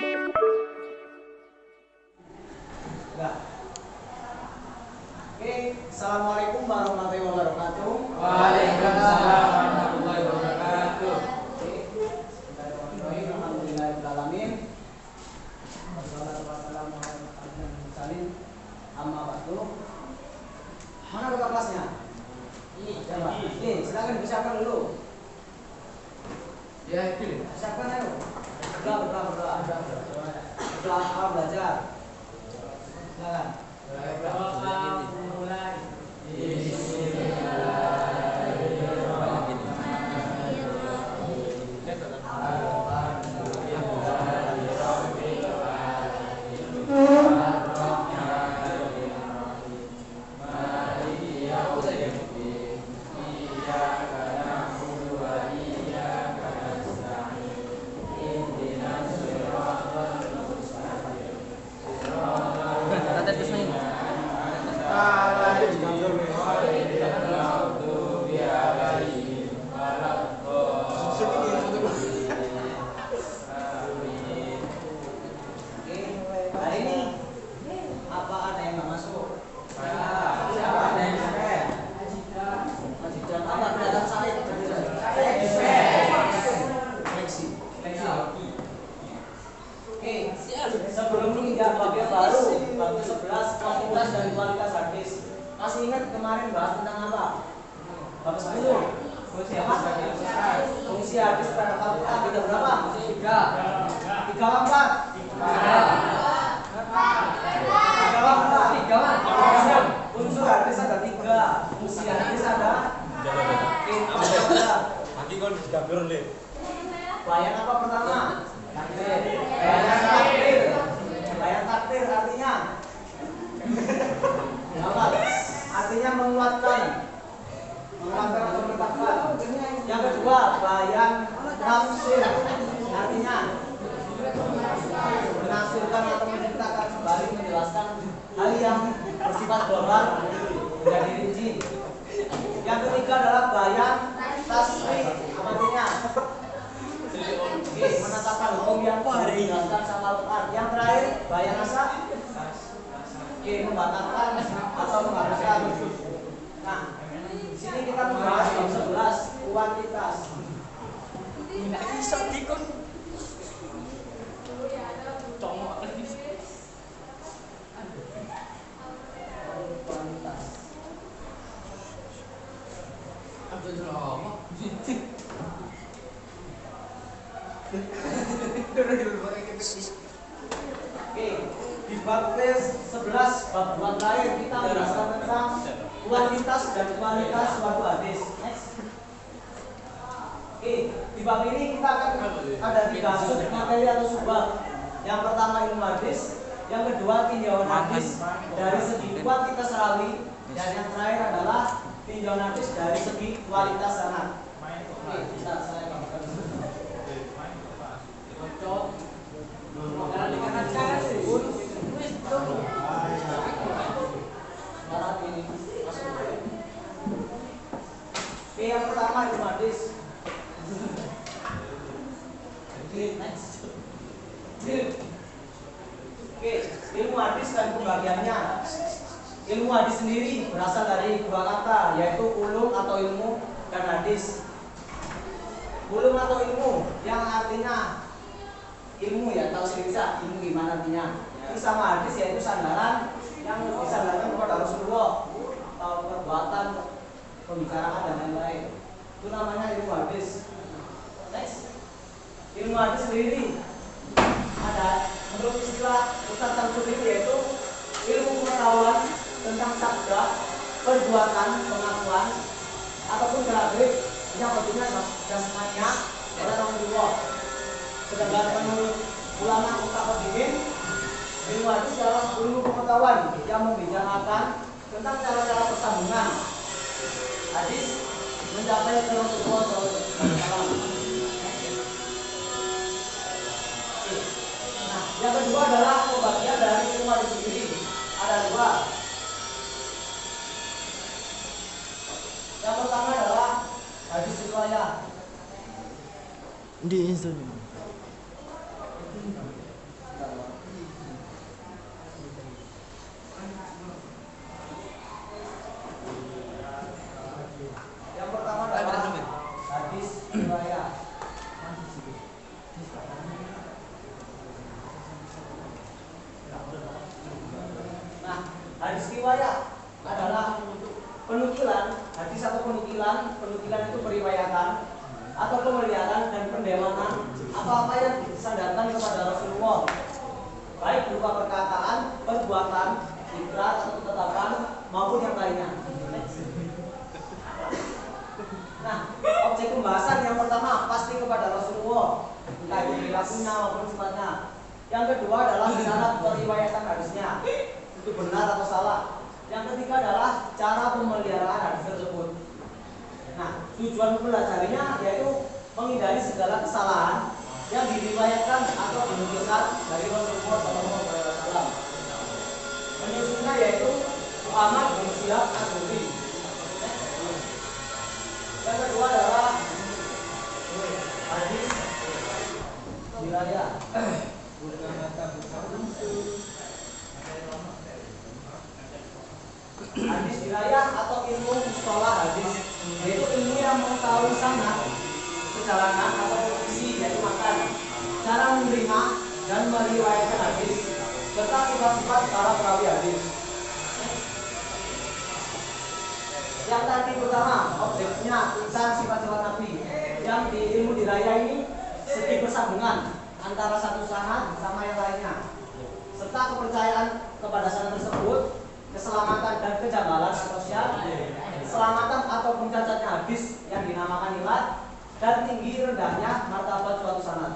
Enggak. Oke, assalamualaikum warahmatullahi wabarakatuh. Waalaikumsalam warahmatullahi wabarakatuh. Alhamdulillahirrahmanirrahim. Wassalatu wassalamu ala asyrofil mursalin. Amma ba'du. Mana buka kelasnya? Ini, silakan dipersiapkan dulu. Ya, itu. Siapkan ayo. Berdoa. Berdoa belajar. Silakan. Mulai. Sebelum kita bagian baru, bab 11 kuantitas dan kualitas hadis. Masih ingat kemarin bahas tentang apa? Bab 10. Fungsi hadis pada Al-Quran kita berapa? 3. 3 apa? 3. Unsur hadis ada 3. Fungsi hadis ada. Nanti kon digambar le. Bayan apa pertama? Takdir. Bayan takdir artinya apa? Artinya menguatkan atau menetapkan. Yang kedua, bayan tafsir artinya menafsirkan atau menceritakan kembali, menjelaskan hal yang bersifat global menjadi rinci. Yang ketiga adalah bayan tasrih artinya menetapkan hukum yang dijelaskan sama Al-Quran. Yang terakhir bayan asal membatalkan atau mengharuskan. Nah, di sini kita membahas bab 11 kuantitas. Tidak bisa dikon. Kuantitas. Apa drama? Oke, di bab 11 bab 2 terakhir kita membahas tentang kuantitas dan kualitas suatu hadis. Next. Oke, di bab ini kita akan ada 3 sub materi atau subbab. Yang pertama ilmu hadis, yang kedua tinjauan hadis dari segi kuantitas rawi, dan yang terakhir adalah tinjauan hadis dari segi kualitas sanad. Oke, bisa saya gambarkan dulu. Oke, yang pertama ilmu hadis. Oke, ilmu hadis dan pembagiannya. Ilmu hadis sendiri berasal dari 2 kata, yaitu ulum atau ilmu dan hadis. Ulum atau ilmu yang artinya ilmu, ya tahu sendiri ilmu gimana artinya. Itu sama hadis yaitu sandaran yang disandarkan kepada Rasulullah atau perbuatan, pembicaraan dan lain-lain. Itu namanya ilmu hadis. Next. Ilmu hadis sendiri ada menurut istilah Ustaz Samsudin yaitu ilmu pengetahuan tentang sabda, perbuatan, pengakuan ataupun gerak-gerik yang bentuknya jasmania oleh Rasulullah. Sedangkan menurut ulama mutaqaddimin, ilmu hadis adalah ilmu pengetahuan yang membicarakan tentang cara-cara persambungan hadis mencapai ke Rasulullah SAW. Nah, yang kedua adalah pembagian dari ilmu hadis sendiri. Ada 2. Yang pertama adalah hadis riwayat. Di Instagram. hadis atau penukilan itu periwayatan atau pemeliharaan dan pendewanan apa-apa yang disandarkan kepada Rasulullah, baik berupa perkataan, perbuatan, ikrar atau ketetapan maupun yang lainnya. Nah, objek pembahasan yang pertama pasti kepada Rasulullah, entah itu perilakunya maupun sifatnya. Yang kedua adalah syarat periwayatan hadisnya, itu benar atau salah. Yang ketiga adalah cara pemeliharaan hadis tersebut. Nah, tujuan mempelajarinya yaitu menghindari segala kesalahan yang diriwayatkan atau dinukilkan dari Rasulullah SAW. Penyusunnya yaitu Muhammad bin Syihab Az-Zuhri. Yang kedua adalah hadis diraya. Hadis diraya atau ilmu mustalah hadis, yaitu ilmu yang mengetahui sanad, perjalanan atau posisi yaitu makan, cara menerima dan meriwayatkan hadis, serta sifat-sifat para perawi hadis. Yang tadi pertama, objeknya tentang sifat-sifat Nabi. Yang di ilmu diraya ini segi persambungan antara satu sanad sama yang lainnya, serta kepercayaan kepada sanad tersebut, keselamatan dan kejanggalan atau syad, keselamatan ataupun cacatnya hadis yang dinamakan ilat, dan tinggi rendahnya martabat suatu sanad.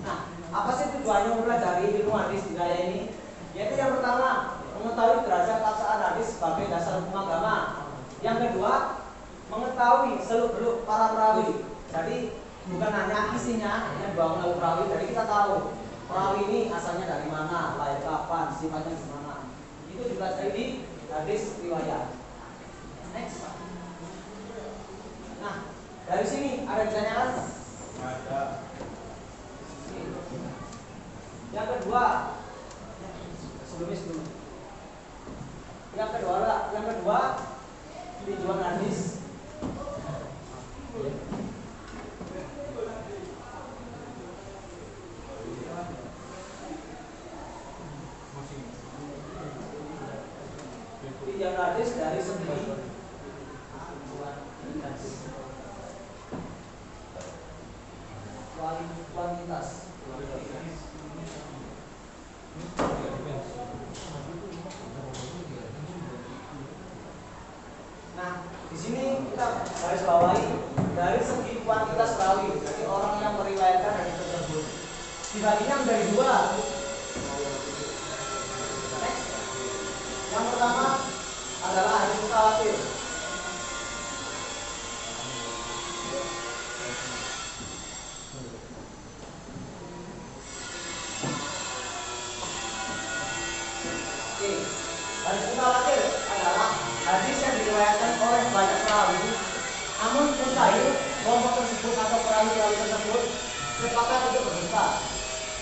Nah, apa sih tujuannya mempelajari ilmu hadis diraya ini? Yaitu yang pertama, mengetahui derajat keabsahan hadis sebagai dasar hukum agama. Yang kedua, mengetahui seluk-beluk para perawi. Jadi bukan hanya isinya yang dibangun oleh perawi, jadi kita tahu perawi ini asalnya dari mana, lahir kapan, sifatnya gimana. Itu dipelajari di hadis riwayat. Next. Nah, dari sini ada yang ditanyakan? Ada. Yang kedua, sebelum. Yang kedua tujuan hadis. Tujuan hadis dari segi kuantitas. Nah, di sini kita garis bawahi dari segi kuantitas rawi, jadi orang yang meriwayatkan hadis tersebut. Dibaginya menjadi dua. Next. Yang pertama adalah hadis mutawatir. Oke, hadis mutawatir adalah hadis yang diriwayatkan oleh banyak perawi, namun mustahil kelompok tersebut atau perawi-perawi tersebut sepakat untuk berdusta.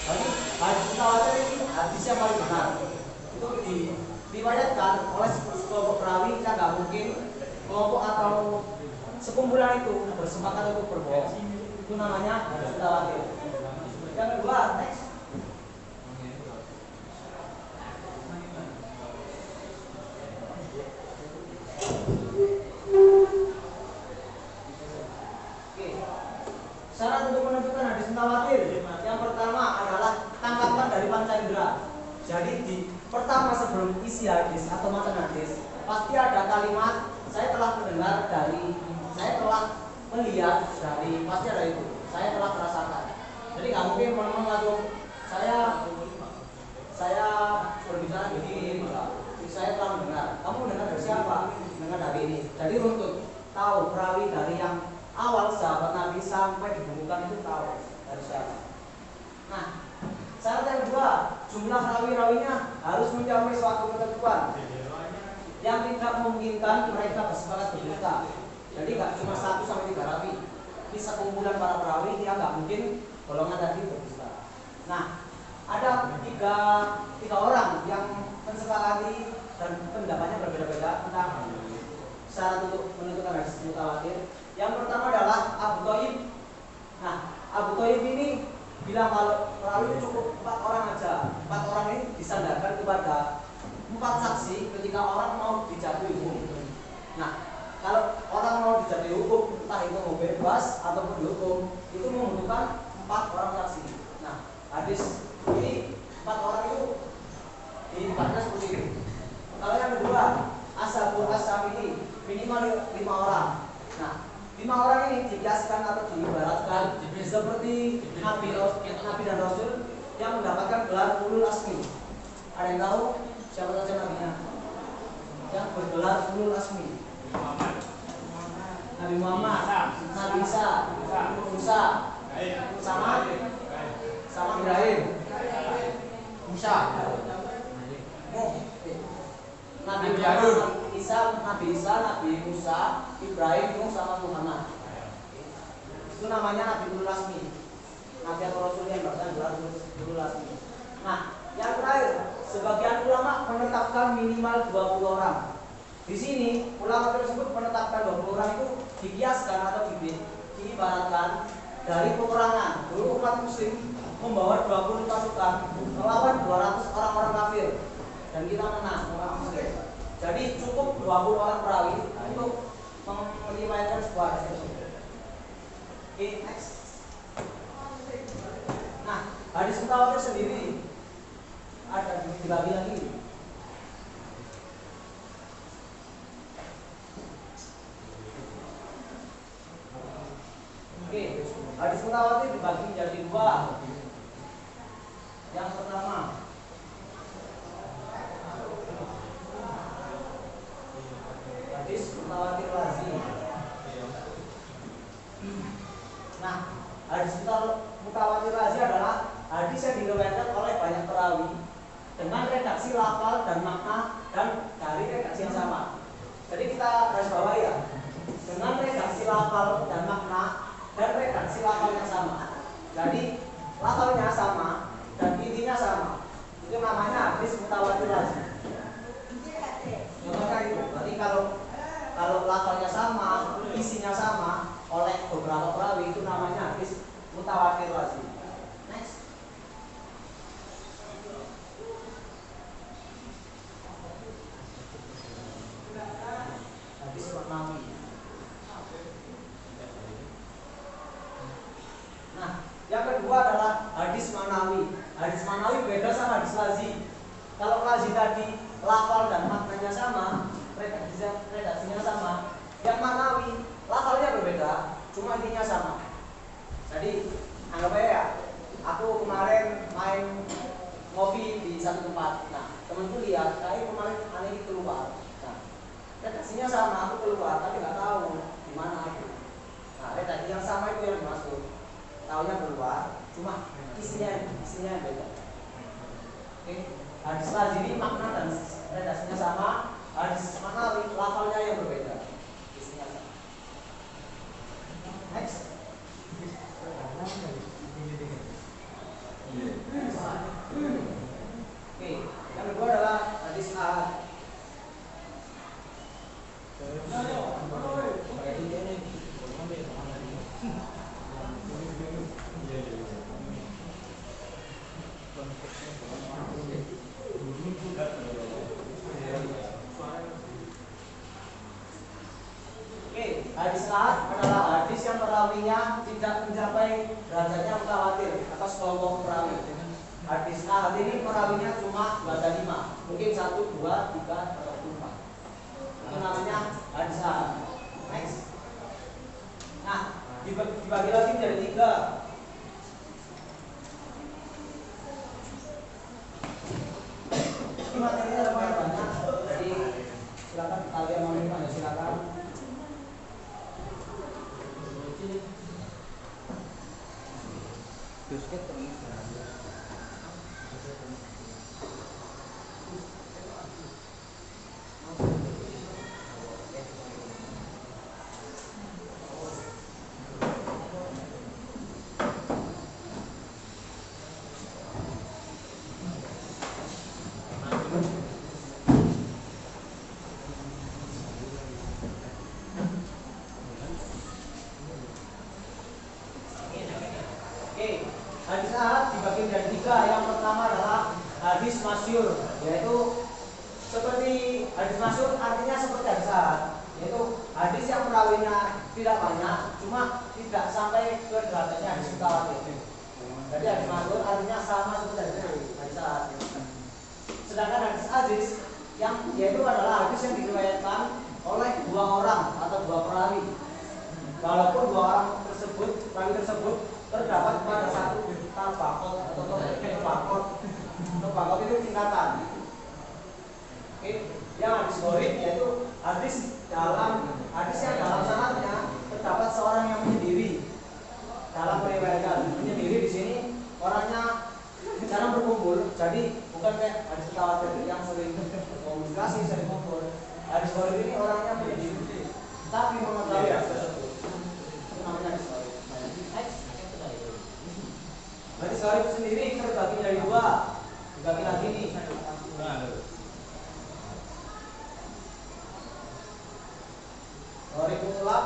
Jadi hadis mutawatir ini hadis yang paling benar. Itu diriwayatkan oleh sekelompok perawi yang nggak mungkin kelompok atau sekumpulan itu bersepakat untuk berbohong. Itu namanya hadis mutawatir. Yang kedua, next. Syarat untuk menentukan hadis mutawatir yang pertama adalah tangkapan dari panca indera. Jadi pertama sebelum isi hadis atau matan hadis pasti ada kalimat saya telah mendengar dari, saya telah melihat dari, pasti ada itu, saya telah merasakan. Jadi nggak mungkin teman-teman langsung saya berbicara begini, saya telah mendengar. Kamu mendengar dari siapa? Mendengar dari ini. Jadi untuk tahu perawi dari yang awal sahabat Nabi sampai dibukukan itu tahu dari siapa. Nah, syarat yang kedua, jumlah rawi-rawinya harus mencapai suatu ketentuan yang tidak memungkinkan mereka bersepakat berdusta. Jadi nggak cuma 1 sampai 3 rawi, bisa kumpulan para perawi yang nggak mungkin golongan tadi berdusta. Nah, ada tiga orang yang mensepakati dan pendapatnya berbeda-beda tentang syarat untuk menentukan hadis mutawatir. Yang pertama adalah Abu Thayyib. Nah, Abu Thayyib ini bilang kalau perawi itu cukup 4 orang aja. 4 orang ini disandarkan kepada 4 saksi ketika orang mau dijatuhi hukum. Nah, kalau diuas ataupun dihukum itu membutuhkan 4 orang saksi. Nah, hadis ini 4 orang itu dibahasnya seperti itu. Kalau yang kedua, ashabul ashab ini minimal 5 orang. Nah, 5 orang ini dikiaskan atau diibaratkan seperti Nabi dan Rasul yang mendapatkan gelar ulul asmi. Ada yang tahu siapa saja nabinya? Yang bergelar ulul asmi. Nabi Muhammad, Nabi Isa, Musa, sama Ibrahim, Musa. Nabi Muhammad, Nabi Isa, Nabi Musa, Ibrahim, Nuh sama Muhammad. Itu namanya Nabi ulul asmi. Nabi atau Rasul yang bahkan gelar ulul asmi. Nah, yang terakhir, sebagian ulama menetapkan minimal 20 orang. Di sini ulama tersebut menetapkan 20 orang itu dikiaskan atau diibaratkan dari peperangan. Dulu umat muslim membawa 20 pasukan melawan 200 orang-orang kafir dan kita menang orang muslim. Jadi cukup 20 orang perawi untuk menyelesaikan sebuah hadis. Oke, next. Nah, hadis mutawatir sendiri ada dibagi lagi. Oke, hadis mutawatir dibagi menjadi 2. Yang pertama, hadis mutawatir lazim. Nah, hadis mutawatir lazim adalah hadis yang diriwayatkan oleh banyak perawi dengan redaksi lafal dan makna dan dari redaksi yang sama. Jadi kita garis bawah ya, dengan redaksi lafal dan makna dan redaksi lafalnya sama. Jadi lafalnya sama dan intinya sama. Itu namanya hadis mutawatir lazim. Contohnya itu. Berarti kalau lafalnya sama, isinya sama oleh beberapa perawi itu namanya hadis mutawatir lazim. Next. Hadis maknawi. Nah, yang kedua adalah hadis manawi. Hadis manawi beda sama hadis lazim. Kalau lazim tadi lafal dan maknanya sama, redaksinya sama. Yang manawi lafalnya berbeda, cuma intinya sama. Jadi anggap aja ya, aku kemarin main ngopi di satu tempat. Nah, temanku lihat, kayak kemarin aneh keluar. Nah, redaksinya sama, aku keluar tapi nggak tahu di mana itu. Nah, redaksi yang sama itu yang dimaksud. Taunya keluar, cuma isinya yang beda. Oke, hadis lazim ini makna dan redaksinya sama. Hadis manawi lafalnya yang berbeda, isinya sama. Next. Oke, yang kedua adalah hadis ahad. Hadis ahad adalah hadis yang perawinya tidak mencapai derajatnya mutawatir atau sekelompok perawi. Hadis ahad ini perawinya cuma 2-5, mungkin 1, 2, 3 atau 4. Itu namanya hadis ahad. Next. Nah, dibagi lagi menjadi 3. Ini materinya lumayan banyak, jadi silakan kalian mau minta ya silakan. Hadis ahad dibagi menjadi 3. Yang pertama adalah hadis masyhur, yaitu seperti hadis masyhur artinya seperti hadis ahad, yaitu hadis yang perawinya tidak banyak, cuma tidak sampai ke derajatnya hadis mutawatir. Jadi hadis masyhur artinya sama seperti hadis ahad. Sedangkan hadis aziz yang yaitu adalah hadis yang diriwayatkan oleh dua orang atau dua perawi. Walaupun dua orang tersebut, perawi tersebut terdapat pada satu tabaqat atau tabaqat itu tingkatan. Oke, yang hadis gharib yaitu hadis yang dalam sanadnya terdapat seorang yang menyendiri dalam meriwayatkan. Menyendiri di sini orangnya jarang berkumpul, jadi bukan kayak hadis mutawatir yang sering komunikasi, sering kumpul. Hadis gharib ini orangnya menyendiri, tapi mengetahui hadis tersebut. Itu namanya hadis gharib. Hadis gharib sendiri terbagi dari dua, dibagi lagi nih. Gharib mutlak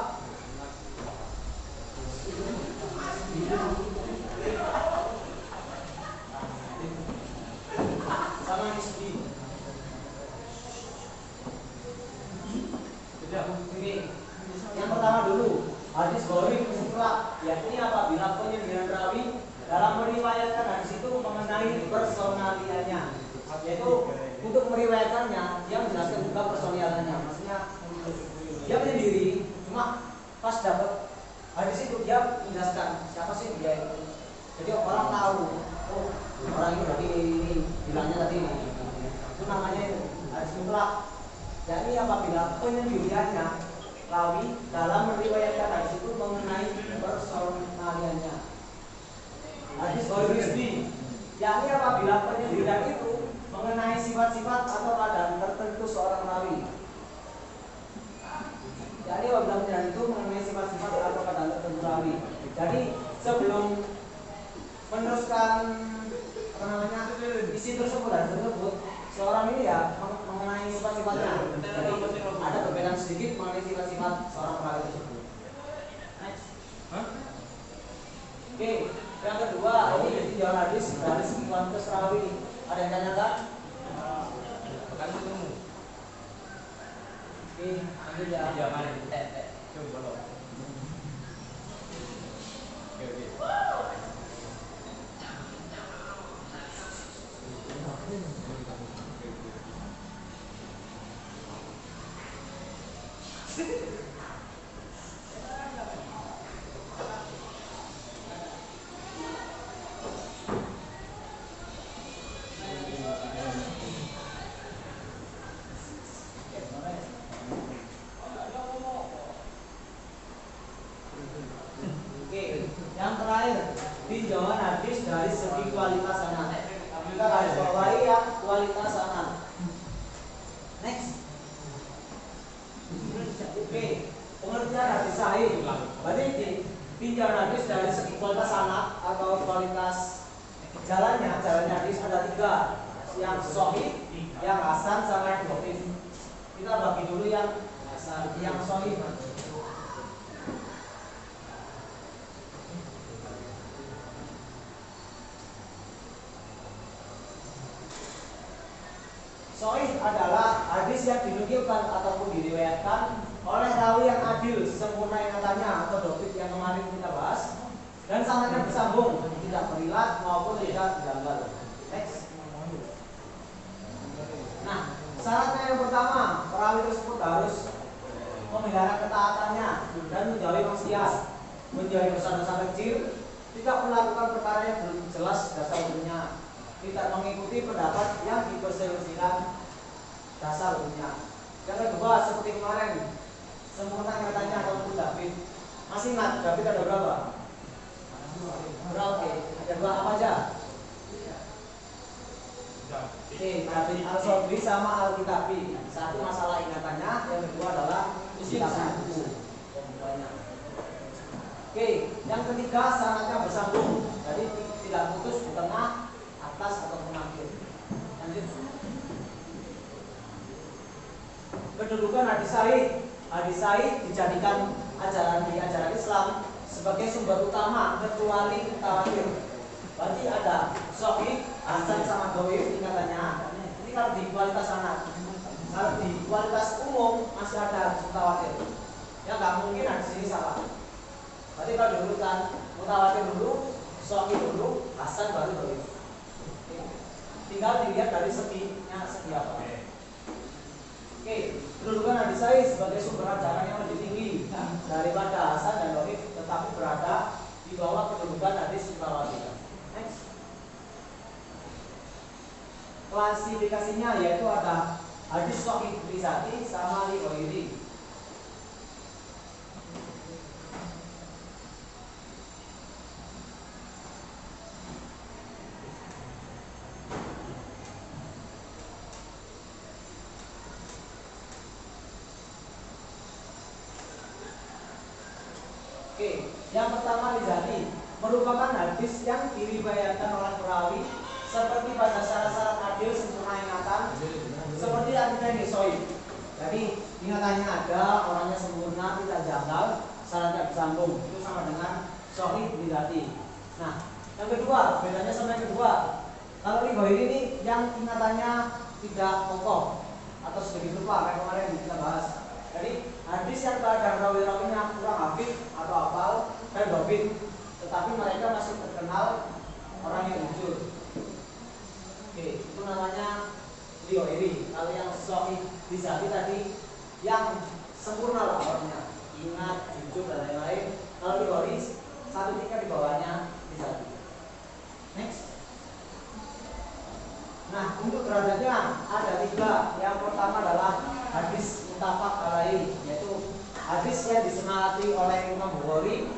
sama nisbi. Ini yang pertama dulu, hadis gharib mutlak, yakni apabila penyendirian rawi dalam meriwayatkan hadis itu mengenai personaliannya, yaitu untuk meriwayatkannya dia menjelaskan juga personaliannya, maksudnya dia menyendiri, cuma pas dapat hadis itu dia menjelaskan siapa sih dia itu. Jadi orang tahu, oh orang ini berarti ini bilangnya tadi ini. Itu namanya itu hadis mutlak. Jadi apabila penyendiriannya rawi dalam meriwayatkan hadis itu mengenai personaliannya. Hadis gharib nisbi, yakni apabila penyendirian itu mengenai sifat-sifat atau keadaan tertentu seorang rawi. Jadi apabila penyendirian itu mengenai sifat-sifat atau keadaan tertentu rawi. Jadi sebelum meneruskan isi tersebut dan tersebut, seorang ini ya mengenai sifat-sifatnya. Jadi ada perbedaan sedikit mengenai sifat-sifat seorang rawi tersebut. Next. Oke, yang kedua ini tinjauan hadis dari segi kuantitas rawi. Ada yang tanyakan? Bukan ketemu. Oke, lanjut ya. Jangan coba lo. Oke. Yang terakhir, tinjauan hadis dari segi kualitas sanad. Kita garis bawahi ya kualitas sanad. Next. Oke, pengertian hadis sahih. Berarti tinjauan hadis dari segi kualitas sanad atau kualitas jalannya hadis ada tiga, yang sahih, yang hasan, sama yang dhaif. Kita bagi dulu yang sahih. Sahih adalah hadis yang dinukilkan ataupun diriwayatkan oleh rawi yang adil, sempurna ingatannya atau dhaif yang kemarin kita bahas, dan sanadnya bersambung, tidak berilat maupun tidak janggal. Next. Nah, syaratnya yang pertama, perawi tersebut harus memelihara ketaatannya dan menjauhi maksiat, menjauhi dosa-dosa kecil, tidak melakukan perkara yang belum jelas dasar hukumnya, tidak mengikuti pendapat yang diperselisihkan dasar hukumnya. Yang kedua, seperti kemarin, sempurna katanya ataupun David. Masih ingat David ada berapa? Berapa? Ada dua apa aja? Oke, David Al-Sobri sama Al-Kitabi. Satu masalah ingatannya, yang kedua adalah kitab buku. Oke, yang ketiga sanadnya bersambung, jadi tidak putus di tengah, atas ataupun akhir. Lanjut. Kedudukan hadis sahih. Hadis sahih dijadikan di ajaran Islam sebagai sumber utama kecuali mutawatir. Berarti ada sahih, hasan sama dhaif tingkatannya. Ini kalau di kualitas sanad. Kalau di kualitas umum masih ada hadis mutawatir. Ya nggak mungkin hasan baru dhaif. Tinggal dilihat dari seginya segi apa. Oke, kedudukan hadis sahih sebagai sumber ajaran yang lebih tinggi daripada hasan dan dhaif, tetapi berada di bawah kedudukan hadis mutawatir. Next. Klasifikasinya yaitu ada hadis sahih li dzati sama li ghairi. Oke, yang pertama li dzati merupakan hadis yang diriwayatkan oleh perawi seperti pada syarat-syarat adil sempurna ingatan seperti yang kita sahih. Jadi ingatannya ada, orangnya sempurna, tidak janggal, syaratnya disambung. Itu sama dengan sahih li dzati. Nah, yang kedua, bedanya sama yang kedua. Kalau li ghairi ini yang ingatannya tidak kokoh atau sedikit lupa kayak kemarin kita bahas. Jadi hadis yang keadaan rawi-rawinya kurang hafid atau hafal dan dobit, tetapi mereka masih terkenal orang yang jujur. Oke, itu namanya li ghairi. Kalau yang sahih li dzati tadi yang sempurna lah orangnya, ingat, jujur dan lain-lain. Kalau li ghairi satu tingkat di bawahnya li dzati. Next. Nah, untuk derajatnya ada 3. Yang pertama adalah hadis muttafaq alaih, yaitu hadis yang disemangati oleh Imam Bukhari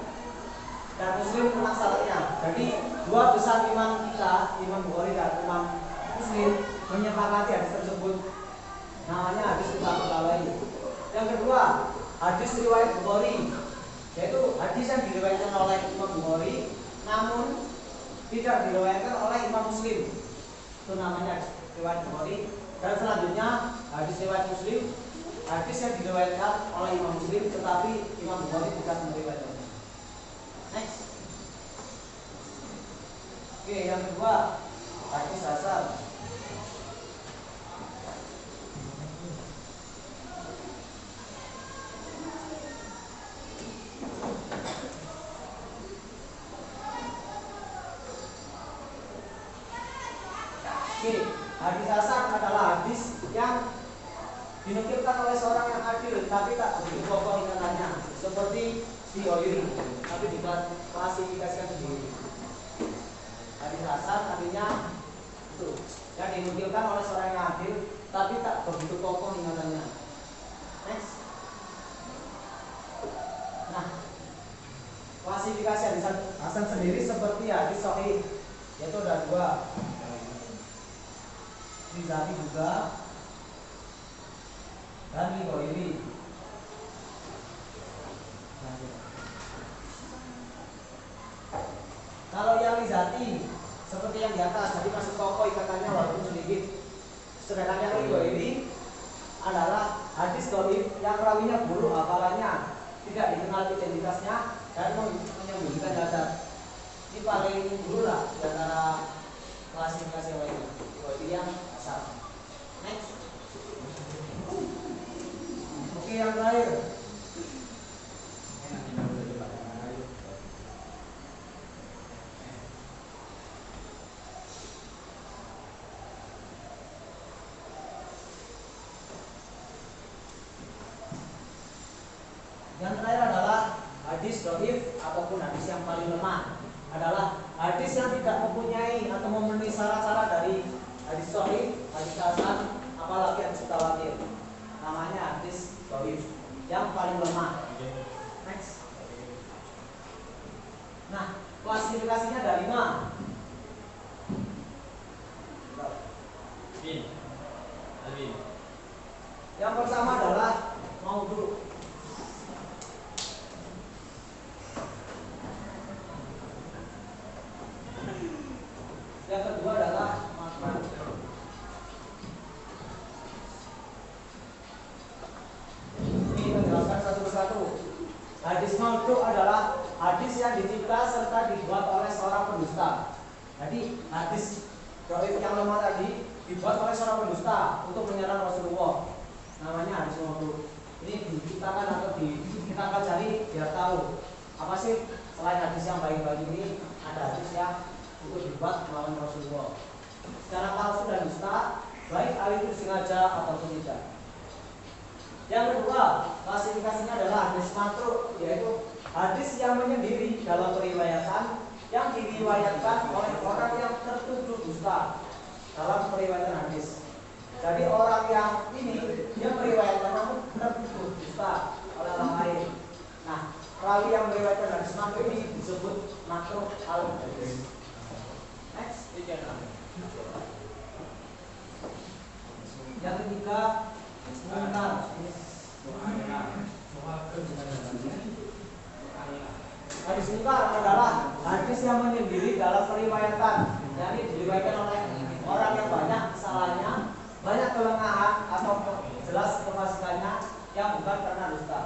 dan Muslim tentang syaratnya. Jadi dua besar imam kita, Imam Bukhari dan Imam Muslim, menyepakati hadis tersebut. Namanya hadis muttafaq alaih. Yang kedua, hadis riwayat Bukhari, yaitu hadis yang diriwayatkan oleh Imam Bukhari namun tidak diriwayatkan oleh Imam Muslim. Itu namanya riwayat Bukhari. Dan selanjutnya hadis riwayat Muslim, hadis yang diriwayatkan oleh Imam Muslim tetapi Imam Bukhari tidak meriwayatkannya. Next. Oke, yang kedua hadis hasan. Oke, hadis hasan adalah hadis yang dinukilkan oleh seorang yang adil tapi tak begitu kokoh ingatannya, seperti di ghairi, tapi diklasifikasikan sendiri. Hadis hasan artinya itu yang dinukilkan oleh seorang yang adil tapi tak begitu kokoh ingatannya. Next. Nah, klasifikasi hadis hasan sendiri seperti hadis sahih, yaitu ada 2. Li dzati juga dan li ghairi. Kalau yang li dzati seperti yang di atas, jadi masih kokoh ikatannya walaupun sedikit. Sedangkan yang li ghairi adalah hadis dhaif yang rawinya buruk hafalannya, tidak dikenal identitasnya dan menyembunyikan cacat. Ini paling dulu lah di antara klasifikasi yang lainnya. Ghairi yang asal. Next. Oke, yang terakhir. Yang terakhir adalah hadis dhaif ataupun hadis yang paling lemah. Adalah hadis yang tidak mempunyai atau memenuhi syarat-syarat dari hadis sahih, hadis hasan, apalagi hadis mutawatir. Namanya hadis dhaif yang paling lemah. Next. Nah, klasifikasinya ada 5. Yang pertama adalah maudhu. Yang kedua adalah makna. Ini kita jelaskan satu persatu. Hadis maudhu adalah hadis yang dicipta serta dibuat oleh seorang pendusta. Jadi hadis dhaif yang lemah tadi dibuat oleh seorang pendusta untuk menyerang Rasulullah. Namanya hadis maudhu. Ini diciptakan atau kita pelajari biar tahu apa sih selain hadis yang baik-baik ini ada hadis yang untuk dibuat melawan Rasulullah secara palsu dan dusta, baik hal itu sengaja ataupun tidak. Yang kedua, klasifikasinya adalah hadis matruk, yaitu hadis yang menyendiri dalam periwayatan yang diriwayatkan oleh orang yang tertuduh dusta dalam periwayatan hadis. Jadi orang yang ini dia meriwayatkan namun tertuduh dusta oleh orang lain. Nah, rawi yang meriwayatkan hadis matruk ini disebut matruk al-hadis. Next. Yang ketiga, mungkar. Hadis mungkar adalah hadis yang menyendiri dalam periwayatan, yakni diriwayatkan oleh orang yang banyak kesalahannya, banyak kelengahan atau jelas kefasikannya yang bukan karena dusta.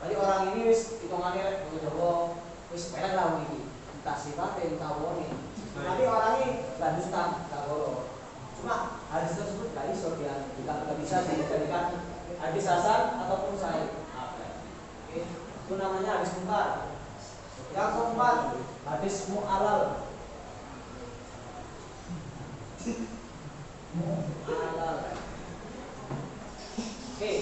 Jadi orang ini wis hitungannya Jawa wis pelek lah ini, entah sifatnya entah woni. Tapi orang ini nggak dusta, nggak bohong. Cuma hadis tersebut gak iso dia tidak bisa dijadikan hadis hasan ataupun sahih. Oke. Itu namanya hadis mungkar. Yang keempat, hadis mu'alal. Mu'alal. Oke,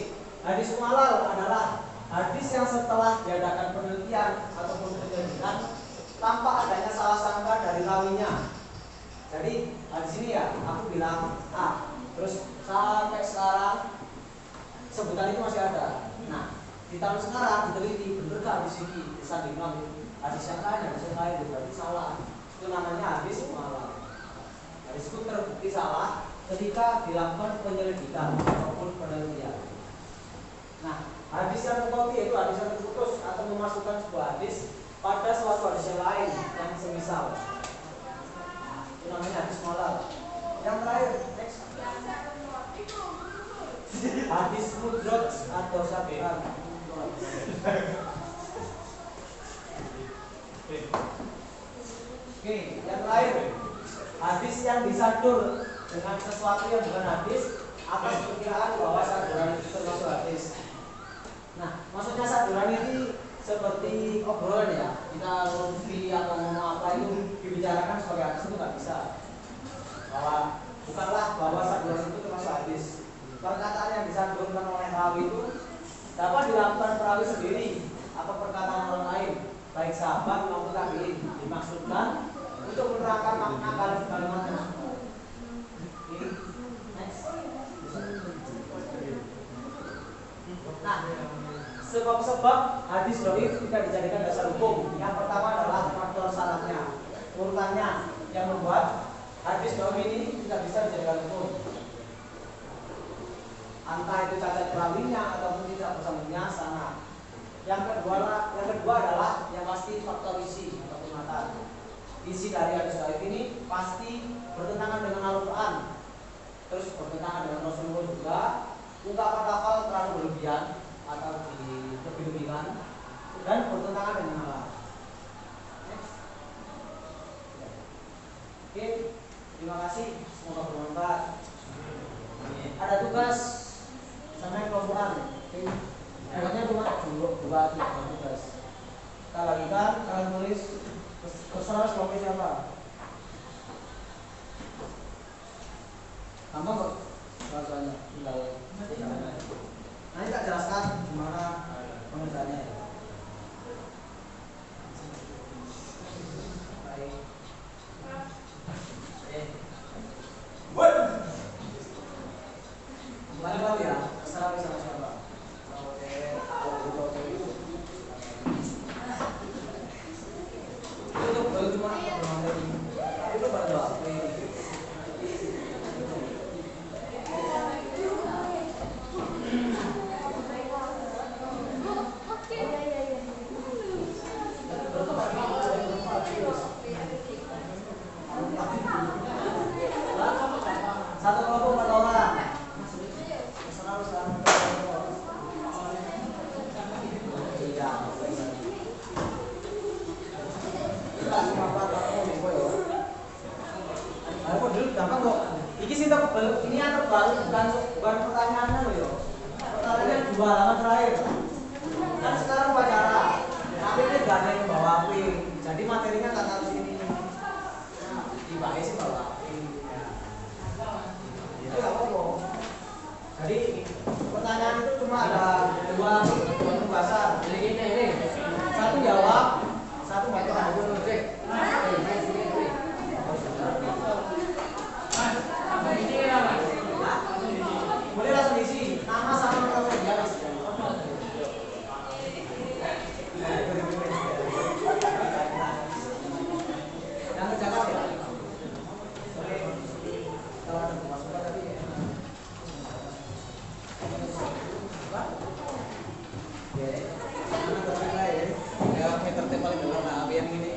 hadis mu'alal adalah hadis yang setelah diadakan penelitian ataupun penyelidikan tanpa adanya salah sangka dari rawinya. Jadi di sini ya aku bilang A, terus sampai sekarang sebutan itu masih ada. Nah, di tahun sekarang diteliti bener gak di sini bisa dibilang hadis yang lain, hadis yang lain berarti salah. Itu namanya hadis mu'alal. Hadis itu terbukti salah ketika dilakukan penyelidikan ataupun penelitian. Nah, hadis yang mutawati yaitu hadis yang terputus atau memasukkan sebuah hadis pada suatu hadis yang lain yang semisal. Itu namanya hadis mu'alal. Yang terakhir, next. Hadis mudraj atau syafi'an. Oke, yang terakhir, hadis yang disadur dengan sesuatu yang bukan hadis atas perkiraan bahwa saduran itu termasuk hadis. Nah, maksudnya saduran ini seperti obrolan ya, kita ngopi atau ngomong apa itu dibicarakan sebagai hadis itu nggak bisa. Bahwa saduran itu termasuk hadis. Perkataan yang disandarkan oleh rawi itu dapat dilakukan perawi sendiri atau perkataan orang lain, baik sahabat maupun tabi'in, dimaksudkan untuk menerangkan makna kalimat tersebut. Next. Nah, sebab-sebab hadis dhaif tidak dijadikan dasar hukum. Yang pertama adalah faktor sanadnya, urutannya yang membuat hadis dhaif ini tidak bisa dijadikan hukum. Entah itu cacat perawinya ataupun tidak bersambungnya sanad. Yang kedua adalah yang pasti faktor isi ataupun matan. Isi dari hadis dhaif ini pasti bertentangan dengan Al-Quran, terus bertentangan dengan Rasulullah juga, ungkapan lafal terlalu berlebihan atau dilebih-lebihkan, dan bertentangan dengan Allah. Next. Oke, terima kasih, semoga bermanfaat. Ada tugas sampai kelompokan. Pokoknya cuma dua tugas. Kita bagikan, kalian tulis terserah kelompok siapa. Gampang kok bahasanya, tinggal nanti tak jelaskan gimana pengerjaannya. Baik. Kembali lagi ya, terserah sama siapa. Itu baru cuma itu baru doa. Satu kelompok 4 orang. Terserah sekarang. Iya. Kita cuma 4 orang minggu ya. Aku dulu gampang kok. Iki sih tak kebal. Ini yang terbalik bukan pertanyaannya loh ya. Pertanyaannya 2 halaman terakhir. Kan sekarang upacara. Tapi ini gak ada yang bawa api. Jadi materinya tak taruh sini. Ya meter teh paling benar lah yang ini.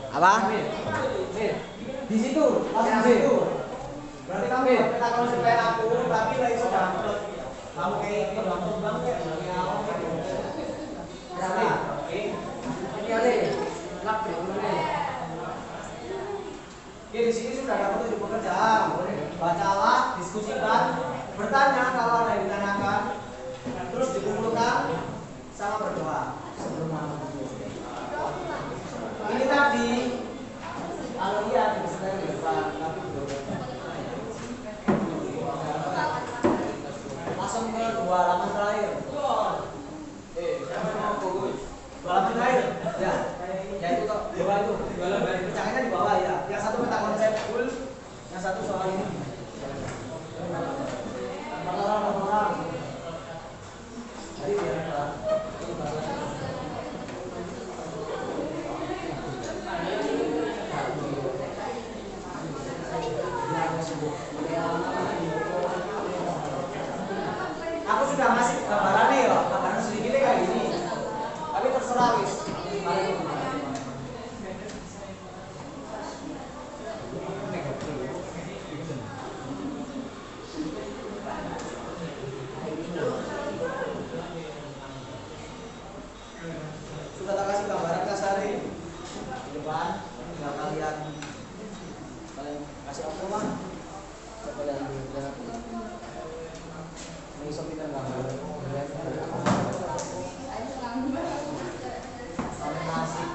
Apa? Di situ, langsung di situ. Berarti kamu petakan supaya aku, tapi lagi sudah kamu kayak itu langsung banget ya. Berarti, oke. Ini ada, lap dulu deh. Oke, di sini sudah dapat 7 pekerjaan. Bacalah, diskusikan, bertanya kalau ada yang ditanyakan, terus dikumpulkan, sama berdoa sebelum malam. Ini tadi, kalau lihat di sebelah depan, tapi langsung ke 2 halaman terakhir. Dua halaman terakhir, ya. Ya itu toh, dua itu. Pecahannya di bawah ya. Yang satu peta konsep full, yang satu soal ini. Orang. Jadi biar aku sudah ngasih gambarannya ya, gambaran sedikitnya kayak gini. Tapi terserah wis. Sudah tak kasih gambaran kasari di depan, tinggal kalian kasih apa mah? Coba lihat dulu. Ini sopi dan gambar. Masih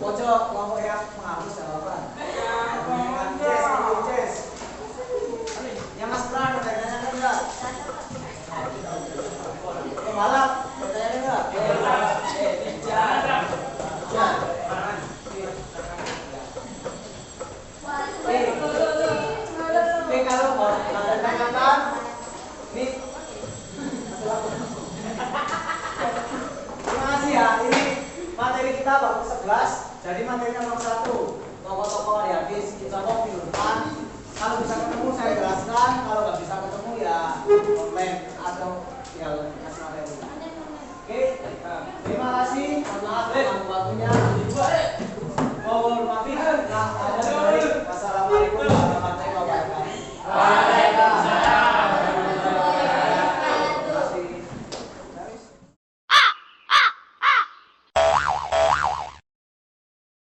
pojok kelompok yang menghapus jawaban. Yang Mas Pran pertanyaannya enggak? Pembalap pertanyaannya enggak? Kalau mau tanyakan ini terima kasih ya, ini materi kita baru 11. Jadi materinya nomor 1, tokoh-tokoh hari habis, contoh minggu depan. Kalau bisa ketemu saya jelaskan, kalau nggak bisa ketemu ya online atau ya kasih materi. Oke, terima kasih.